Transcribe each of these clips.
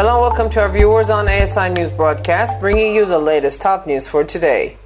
Hello and welcome to our viewers on ASI News Broadcast, bringing you the latest top news for today.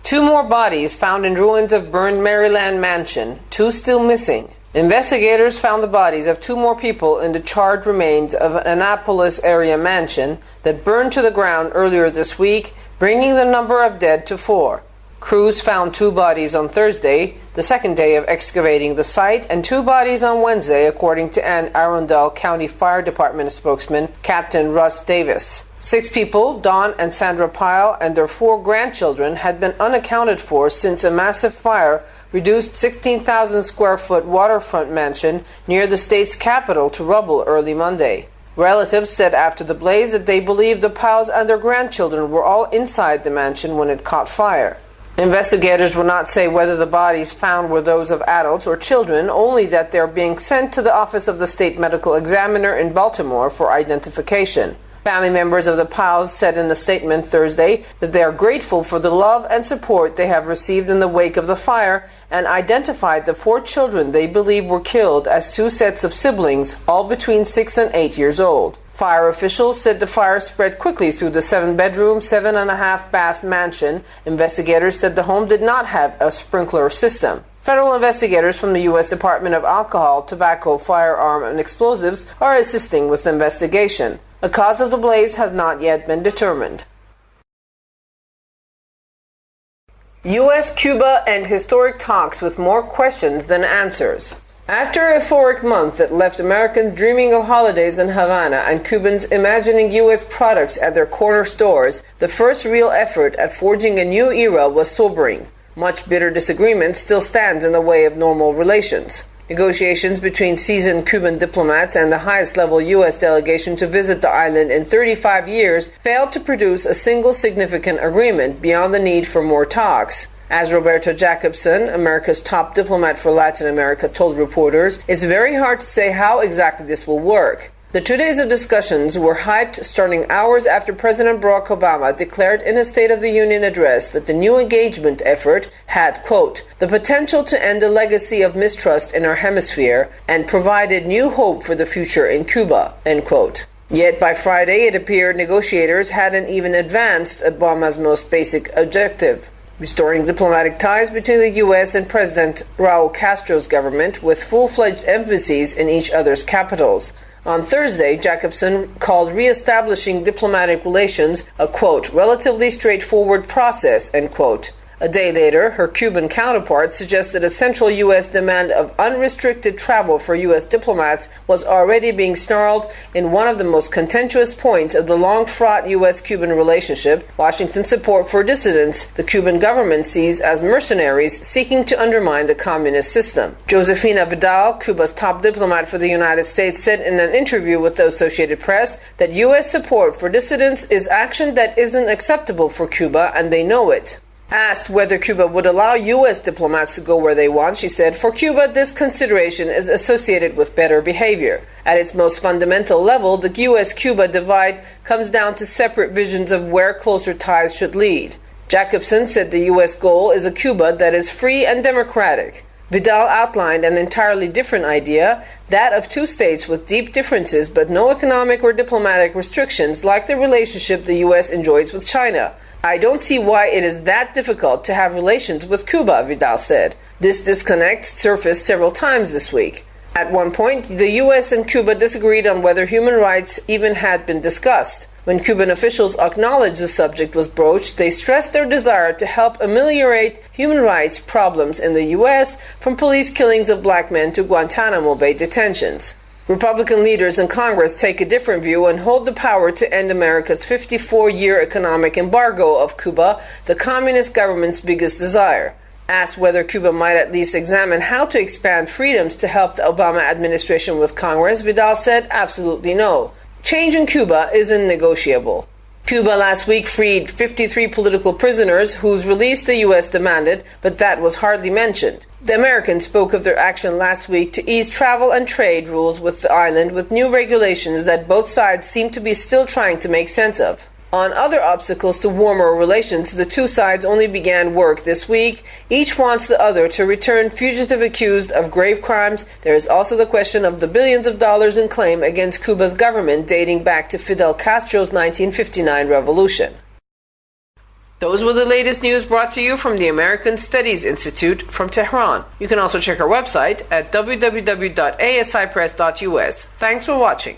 2 more bodies found in ruins of burned Maryland mansion, 2 still missing. Investigators found the bodies of 2 more people in the charred remains of an Annapolis area mansion that burned to the ground earlier this week, bringing the number of dead to 4. Crews found 2 bodies on Thursday, the second day of excavating the site, and 2 bodies on Wednesday, according to Anne Arundel County Fire Department spokesman Captain Russ Davis. 6 people, Don and Sandra Pyle, and their 4 grandchildren had been unaccounted for since a massive fire reduced 16,000 square foot waterfront mansion near the state's capital to rubble early Monday. Relatives said after the blaze that they believed the Pyles and their grandchildren were all inside the mansion when it caught fire. Investigators will not say whether the bodies found were those of adults or children, only that they are being sent to the office of the state medical examiner in Baltimore for identification. Family members of the Pyles said in a statement Thursday that they are grateful for the love and support they have received in the wake of the fire, and identified the 4 children they believe were killed as 2 sets of siblings, all between 6 and 8 years old. Fire officials said the fire spread quickly through the 7-bedroom, 7.5-bath mansion. Investigators said the home did not have a sprinkler system. Federal investigators from the U.S. Department of Alcohol, Tobacco, Firearm, and Explosives are assisting with the investigation. The cause of the blaze has not yet been determined. U.S.-Cuba and historic talks with more questions than answers. After a euphoric month that left Americans dreaming of holidays in Havana and Cubans imagining U.S. products at their corner stores, the first real effort at forging a new era was sobering. Much bitter disagreement still stands in the way of normal relations. Negotiations between seasoned Cuban diplomats and the highest-level U.S. delegation to visit the island in 35 years failed to produce a single significant agreement beyond the need for more talks. As Roberto Jacobson, America's top diplomat for Latin America, told reporters, it's very hard to say how exactly this will work. The 2 days of discussions were hyped starting hours after President Barack Obama declared in his State of the Union address that the new engagement effort had, quote, the potential to end a legacy of mistrust in our hemisphere and provided new hope for the future in Cuba, end quote. Yet by Friday, it appeared negotiators hadn't even advanced Obama's most basic objective: restoring diplomatic ties between the U.S. and President Raul Castro's government with full-fledged embassies in each other's capitals. On Thursday, Jacobson called re-establishing diplomatic relations a, quote, relatively straightforward process, end quote. A day later, her Cuban counterpart suggested a central U.S. demand of unrestricted travel for U.S. diplomats was already being snarled in one of the most contentious points of the long-fraught U.S.-Cuban relationship: Washington's support for dissidents the Cuban government sees as mercenaries seeking to undermine the communist system. Josefina Vidal, Cuba's top diplomat for the United States, said in an interview with the Associated Press that U.S. support for dissidents is action that isn't acceptable for Cuba, and they know it. Asked whether Cuba would allow U.S. diplomats to go where they want, she said, for Cuba, this consideration is associated with better behavior. At its most fundamental level, the U.S.-Cuba divide comes down to separate visions of where closer ties should lead. Jacobson said the U.S. goal is a Cuba that is free and democratic. Vidal outlined an entirely different idea, that of 2 states with deep differences but no economic or diplomatic restrictions, like the relationship the U.S. enjoys with China. I don't see why it is that difficult to have relations with Cuba, Vidal said. This disconnect surfaced several times this week. At one point, the U.S. and Cuba disagreed on whether human rights even had been discussed. When Cuban officials acknowledged the subject was broached, they stressed their desire to help ameliorate human rights problems in the U.S., from police killings of black men to Guantanamo Bay detentions. Republican leaders in Congress take a different view and hold the power to end America's 54-year economic embargo of Cuba, the communist government's biggest desire. Asked whether Cuba might at least examine how to expand freedoms to help the Obama administration with Congress, Vidal said absolutely no. Change in Cuba isn't negotiable. Cuba last week freed 53 political prisoners whose release the U.S. demanded, but that was hardly mentioned. The Americans spoke of their action last week to ease travel and trade rules with the island with new regulations that both sides seem to be still trying to make sense of. On other obstacles to warmer relations, the two sides only began work this week. Each wants the other to return fugitive accused of grave crimes. There is also the question of the billions of dollars in claim against Cuba's government dating back to Fidel Castro's 1959 revolution. Those were the latest news brought to you from the American Studies Institute from Tehran. You can also check our website at www.asipress.us. Thanks for watching.